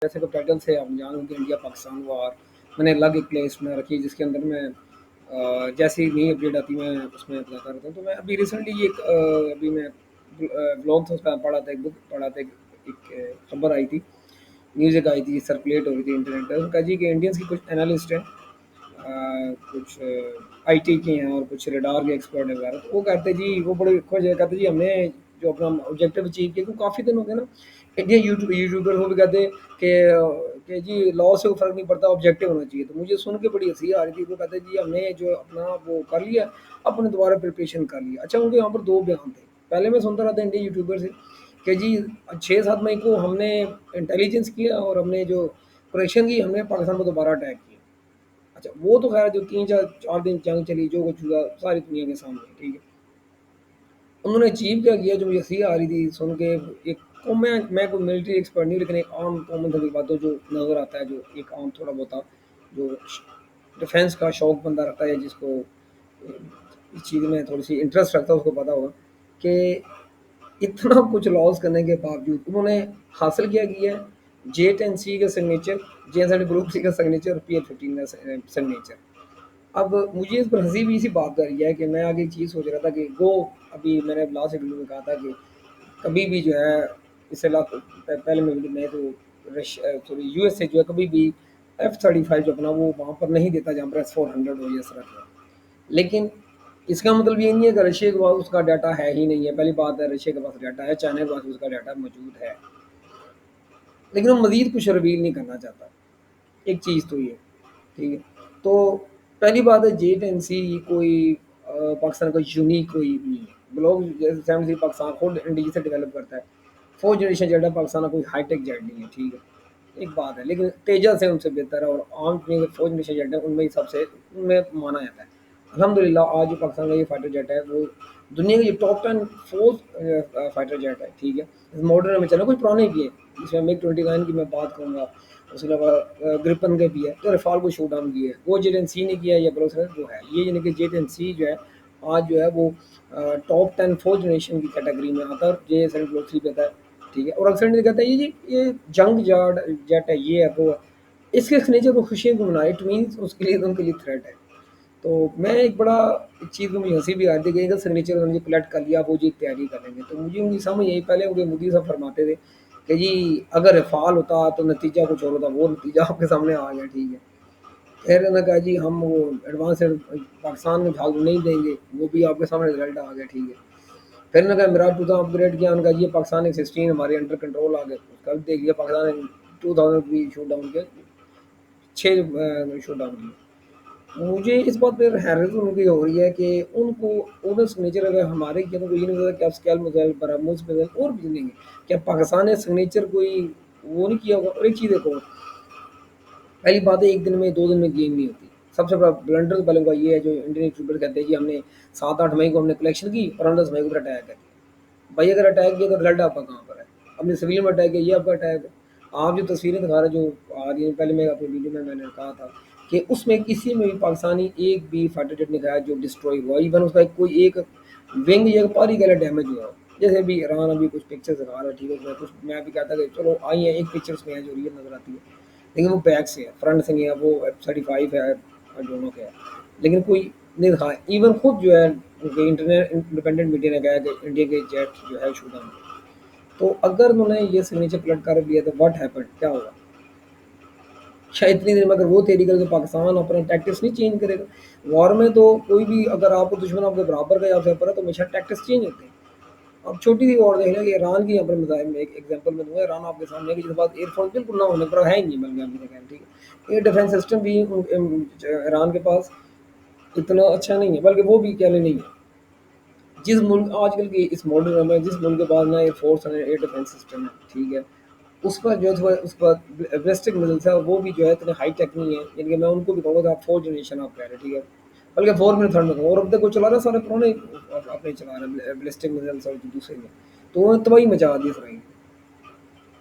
جیسے کہ ٹائٹل سے آپ جانیں کہ انڈیا پاکستان وار میں نے الگ ایک پلے لسٹ میں رکھی جس کے اندر میں جیسی نئی اپڈیٹ آتی ہے میں اس میں بتاتا رہتا ہوں. تو میں ابھی ریسنٹلی ایک ابھی میں بلاگ تھا اس کا پڑھا تھا، ایک بک پڑھا تھا، ایک خبر آئی تھی، نیوز ایک آئی تھی، سرکولیٹ ہو رہی تھی انٹرنیٹ پہ. کہا جی کہ انڈینس کی کچھ انالسٹ ہیں، کچھ آئی ٹی کے ہیں اور کچھ ریڈار کے ایکسپرٹ ہیں وغیرہ. تو وہ کہتے جی، وہ بڑے خوش ہے، کہتے جی ہم نے جو اپنا آبجیکٹیو اچیو کیا. کیونکہ کافی دن ہو گئے نا انڈین یوٹیوبر وہ بھی کہتے ہیں کہ جی لا سے فرق نہیں پڑتا، آبجیکٹیو ہونا چاہیے. تو مجھے سن کے بڑی ہنسی آ رہی تھی. وہ کہتے جی ہم نے جو اپنا وہ کر لیا، اپنے دوبارہ پریپریشن کر لیا. اچھا ان کے یہاں پر دو بیان تھے. پہلے میں سنتا رہا تھا انڈین یوٹیوبر سے کہ جی 6-7 مئی کو ہم نے انٹیلیجنس کیا اور ہم نے جو کریکشن کی، ہم نے پاکستان کو دوبارہ اٹیک کیا. اچھا وہ تو خیر جو 3-4 دن جنگ چلی، جو کچھ ہوا ساری دنیا کے سامنے، ٹھیک ہے. انہوں نے اچیو کیا کیا جو مجھے ہنسی آ رہی تھی سن کے. ایک میں کوئی ملٹری ایکسپرٹ نہیں، لیکن ایک عام کامن سنس باتوں جو نظر آتا ہے، جو ایک عام تھوڑا بہت جو ڈیفینس کا شوق بندہ رکھتا ہے، جس کو اس چیز میں تھوڑی سی انٹرسٹ رکھتا ہے، اس کو پتا ہوگا کہ اتنا کچھ لاس کرنے کے باوجود انہوں نے حاصل کیا ہے J10C کا سگنیچر، JSN گروپ سی کا سگنیچر اور PL15 کا سگنیچر. اب مجھے اس پر ہنسی بھی اسی بات کا رہی ہے کہ میں آگے ایک چیز سوچ رہا تھا کہ وہ ابھی میں نے لاسٹ ویڈیو میں کہا تھا کہ کبھی بھی جو ہے اس سے پہلے میں تو سوری US سے جو ہے کبھی بھی F-35 جو اپنا وہ وہاں پر نہیں دیتا جہاں پر S-400 ہو یا اس طرح کا. لیکن اس کا مطلب یہ نہیں ہے کہ رشیا کے پاس اس کا ڈاٹا ہے ہی نہیں ہے. پہلی بات ہے رشیا کے پاس ڈاٹا ہے، چائنا کے پاس اس کا ڈاٹا موجود ہے، لیکن وہ مزید کچھ ریویل نہیں کرنا چاہتا. ایک چیز تو یہ ٹھیک ہے. تو پہلی بات ہے J10C کوئی پاکستان کا یونیک کوئی نہیں ہے. لوگ جیسے پاکستان خود انڈیا سے ڈیولپ کرتا ہے. 4th جنریشن جیٹ ہے پاکستان کا کوئی ہائی ٹیک جیٹ نہیں ہے، ٹھیک ہے، ایک بات ہے. لیکن تیجا سے ان سے بہتر ہے، اور عام 4th جنریشن جیٹ ہے ان میں سب سے ان میں مانا جاتا ہے. الحمدللہ آج جو پاکستان کا یہ فائٹر جیٹ ہے وہ دنیا کے ٹاپ 10 4 فائٹر جیٹ ہے، ٹھیک ہے. اس ماڈرن میں چلا کچھ پرانے بھی ہیں، جس میں MiG-29 کی میں بات کروں گا، اس کے علاوہ گرپن کے بھی ہے، تو رفال کو شوٹ ڈاؤن کیا ہے. وہ J10C نے کیا ہے یا بروسر جو ہے یہ، یعنی کہ J10C جو ہے آج جو ہے وہ ٹاپ 10 4th جنریشن کی کیٹیگری میں آتا ہے، JSN Block 3 پہ آتا ہے، ٹھیک ہے. اور اکثر کہتا ہے یہ جنگ جیٹ ہے، یہ ہے وہ ہے. اس کے نیچر کو خوشی کو منائے اٹ مینس اس کے لیے ان کے لیے تھریٹ ہے. تو میں ایک بڑا ایک چیز کو مجھے ہنسی بھی آتی ہے کہ سگنیچر انہوں نے کلیکٹ کر لیا، وہ جی تیاری کر لیں گے. تو مجھے ان کی سمجھ یہی پہلے وہ مودی صاحب فرماتے تھے کہ جی اگر رفال ہوتا تو نتیجہ کچھ اور ہوتا، وہ نتیجہ آپ کے سامنے آ گیا، ٹھیک ہے. پھر نے کہا جی ہم وہ ایڈوانس پاکستان میں جھاگ نہیں دیں گے، وہ بھی آپ کے سامنے رزلٹ آ گیا، ٹھیک ہے. پھر نے کہا میرا 2000 اپ گریڈ کیا، ان کا یہ پاکستان ایک 16 ہمارے انڈر کنٹرول آ گئے. کل دیکھ لیا پاکستان نے 2000 بھی شوٹ ڈاؤن کے 6 شوٹ ڈاؤن کیے. مجھے اس بات پہ حیرت ان کی ہو رہی ہے کہ ان کو اردو سگنیچر اگر ہمارے کیا تو کوئی نہیں پتا کہ آپ اسکیل میزائل براموز میزائل اور بھی دیں گے. کیا پاکستان نے سگنیچر کوئی وہ نہیں کیا ہوگا؟ اور ایک چیز دیکھو، پہلی بات ہے ایک دن میں 2 دن میں گیم نہیں ہوتی. سب سے بڑا بلنڈر پہلے کا یہ ہے جو انڈین یوٹیوبر کہتے ہیں جی ہم نے 7-8 مئی کو ہم نے کلیکشن کی اور 10 مئی کو اٹیک کر دیا. بھائی اگر اٹیک کیا تو رزلٹ آپ کا کہاں پر ہے؟ اپنے سویل میں اٹیک کیا، یہ آپ کا اٹیک ہے. آپ جو تصویریں دکھا رہے جو آ رہی ہیں، پہلے میں اپنی ویڈیو میں نے کہا تھا کہ اس میں کسی میں بھی پاکستانی ایک بھی فائٹر جیٹ نہیں کھایا جو ڈسٹروئی ہوا، ایون اس کا کوئی ایک ونگ یا پاری کا ڈیمیج ہوا. جیسے بھی ایران ابھی کچھ پکچر دکھا رہا ہے، ٹھیک ہے، کچھ میں بھی کہتا کہ چلو آئی ہیں ایک پکچر میں ہے جو ریئل نظر آتی ہے، لیکن وہ بیک سے ہے، فرنٹ سے نہیں ہے. وہ F-35 ہے دونوں کے ہے، لیکن کوئی نہیں دکھایا. ایون خود جو ہے انٹرنیٹ انڈیپینڈنٹ میڈیا نے کہا کہ انڈیا کے جیٹ جو ہے شوٹ ڈاؤن. تو اگر انہوں نے یہ سگنیچر پلٹ کر لیا تو واٹ ہیپن، کیا ہوگا؟ شاید اتنی دیر میں اگر وہ تیری کرے تو پاکستان اپنا ٹیکٹکس نہیں چینج کرے گا. وار میں تو کوئی بھی اگر آپ کو دشمن آپ کے برابر کا یا آپ سے اوپر ہے تو ہمیشہ ٹیکٹکس چینج ہوتے ہیں. اب چھوٹی سی وار دیکھ لیں کہ ایران کی یہاں پر مزاج میں ایک ایگزامپل میں دوں گا. ایران آپ کے سامنے کہ جس بات ایئر فورس بالکل نہ ہونے پر ہے ہی نہیں، بلکہ ابھی تک، ٹھیک ہے. ایئر ڈیفینس سسٹم بھی ایران کے پاس اتنا اچھا نہیں ہے، بلکہ وہ بھی کہنے نہیں ہے. جس ملک آج کل کی اس ماڈرن میں جس ملک کے پاس نہ ایئر فورس ہے ایئر ڈیفینس سسٹم ہے، ٹھیک ہے، اس پر جو ہے اس پر بیلسٹک میزائلس ہے وہ بھی جو ہے اتنے ہائی ٹیک نہیں ہے. یعنی کہ میں ان کو بھی کہوں گا آپ 4th جنریشن آپ کہہ رہے ہیں، ٹھیک ہے، بلکہ 4 میں 3rd میں، اور اب تک وہ چلا رہا سارے پرانے اپنے چلا رہے ہیں بیلسٹک میزائلس اور دوسرے میں. تو وہ تباہی مچا دی اسرائیل.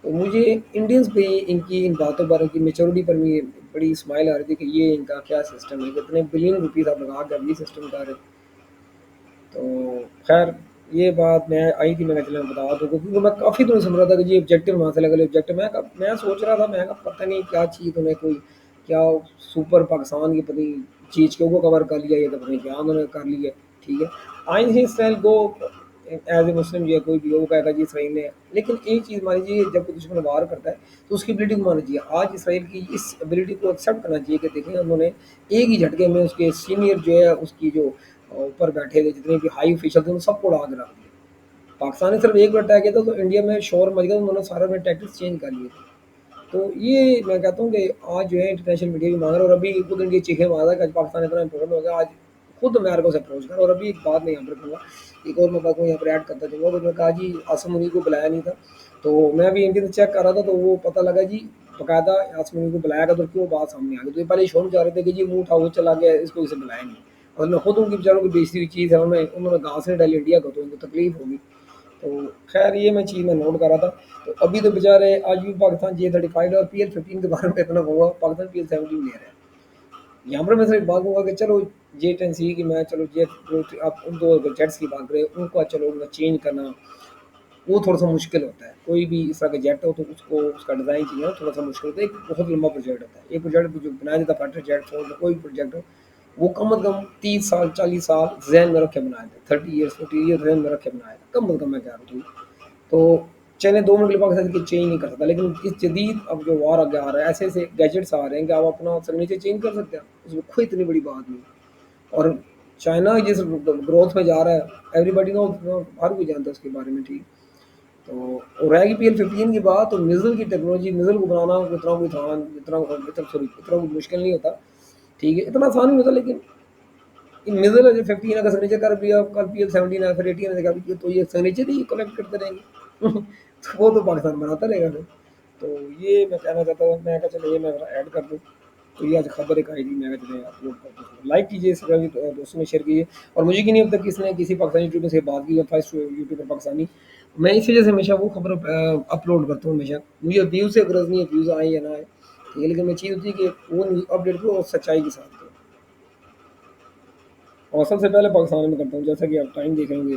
تو مجھے انڈینس پہ ان کی ان باتوں پر ان کی میچورٹی پر بھی بڑی اسمائل آ رہی تھی کہ یہ ان کا کیا سسٹم ہے، کتنے بلین روپیز آپ لگا کے اب یہ سسٹم کر رہے. تو خیر یہ بات میں آئی تھی، میں نے چلا بتا دوں کیونکہ میں کافی دنوں سن رہا تھا کہ جی آبجیکٹو وہاں سے لگے آبجیکٹو، میں سوچ رہا تھا، میں کہا پتہ نہیں کیا چیز انہیں کوئی کیا سپر پاکستان کی پتہ نہیں چیز کو کور کر لیا یہ تو پتہ نہیں کیا انہوں نے کر لیا. ٹھیک ہے، آئیں ہی اسرائیل کو ایز اے مسلم جو ہے کوئی بھی وہ کہے گا جی اسرائیل نے، لیکن ایک چیز مان لیجیے جب کوئی دشمن وار کرتا ہے تو اس کی ابلیٹی کو ماننا چاہیے. آج اسرائیل کی اس ابلیٹی کو ایکسیپٹ کرنا چاہیے کہ دیکھیں انہوں نے ایک ہی جھٹکے میں اس کے سینئر جو ہے اس کی جو اوپر بیٹھے تھے جتنے بھی ہائی آفیشل تھے ان سب کو اڑا کے رکھ دیا. پاکستان نے صرف ایک بار اٹیک کیا تھا تو انڈیا میں شور مچ گیا، انہوں نے سارے میں ٹیکٹکس چینج کر لیے تھے. تو یہ میں کہتا ہوں کہ آج جو ہے انٹرنیشنل میڈیا بھی مانگ رہا ہے، اور ابھی خود انڈیا چیخیں مار رہا ہے کہ آج پاکستان اتنا امپورٹنٹ ہو گیا، آج خود امریکہ سے اپروچ کر. اور ابھی ایک بات میں یہاں پر رکھوں گا، ایک اور میں بات کو یہاں پر ایڈ کرتا چلوں گا. میں نے کہا جی عاصم منی کو بلایا نہیں تھا، تو میں بھی انڈیا سے چیک کر رہا تھا تو وہ پتہ لگا جی باقاعدہ عاصم منی کو بلایا گیا تو کیوں بات سامنے آ گئی. تو یہ پہلے شور چاہ رہے تھے کہ جی منہ اٹھا وہ چلا گیا اس کو اسے بلایا نہیں، اور میں خود ان کی بیچاروں کی بیچتی ہوئی چیز ہے انہوں نے گھاس نہیں ڈالی انڈیا کو تو ان کو تکلیف ہوگی. تو خیر یہ میں چیز میں نوٹ کر رہا تھا. تو ابھی تو بیچارے آج بھی پاکستان J35 اور PL15 کے بارے میں اتنا ہوا، پاکستان PL17 لے رہا ہے. یہاں پر میں صرف بات کہوں گا کہ چلو J10C کی میں چلو آپ ان دو جیٹس کی بات کریں ان کو چلو ان کا چینج کرنا وہ تھوڑا سا مشکل ہوتا ہے. کوئی بھی اس طرح کا جیٹ ہو تو اس کو اس کا ڈیزائن چاہیے تھوڑا سا مشکل ہوتا ہے. ایک بہت لمبا پروجیکٹ ہوتا ہے. ایک پروجیکٹ جو بنایا جاتا ہے فائٹر جیٹ فور کوئی پروجیکٹ ہو وہ کم از کم 30 سال 40 سال ذہن میں رکھ کے بنایا تھا، 30 ایئرس 40 ایئر ذہن میں رکھ کے بنایا تھا کم از کم میں کہہ رہا ہوں. تو چلے 2 منٹ کے لیے پاکستان کی چینج نہیں کر سکتا، لیکن اس جدید اب جو وار آگے آ رہا ہے ایسے ایسے گیجٹس آ رہے ہیں کہ آپ اپنا سگنیچر چینج کر سکتے ہیں، اس میں کوئی اتنی بڑی بات نہیں. اور چائنا جس گروتھ میں جا رہا ہے ایوری بڈی نو، ہر کوئی جانتا ہے اس کے بارے میں. ٹھیک، تو اور رہے گی PL15 کی بات، تو میزل کی ٹیکنالوجی میزل کو بنانا اتنا کوئی آسان اتنا کوئی مشکل نہیں ہوتا. ٹھیک ہے، اتنا آسان نہیں ہوتا، لیکن میزل ہے جو 15 کا سگنیچر کر دیا، کل PL17 ہے پھر 18 ہے کر دیا تو یہ سگنیچر ہی کلیکٹ کرتے رہیں گے تو وہ تو پاکستان بناتا رہے گا پھر. تو یہ میں کہنا چاہتا ہوں، میں کہا چلو یہ میں ایڈ کر دوں. تو یہ آج خبر ایک آئی تھی، میں چلے اپلوڈ کر دوں. لائک کیجیے، دوستوں میں شیئر کیجیے. اور مجھے کہ نہیں اب تک کس نے کسی پاکستانی یوٹیوبر سے بات کی ہے، فرسٹ یوٹیوبر پاکستانی. میں اس وجہ سے ہمیشہ وہ خبر اپلوڈ کرتا ہوں. ہمیشہ مجھے ویوز سے غرض نہیں ہے، ویوز آئیں یا نہ آئے، ٹھیک ہے، لیکن میں چیز ہوتی ہے کہ وہ اپڈیٹ کرو اور سچائی کے ساتھ کرو. اور سب سے پہلے پاکستان میں کرتا ہوں، جیسا کہ آپ ٹائم دیکھ رہے ہوں گے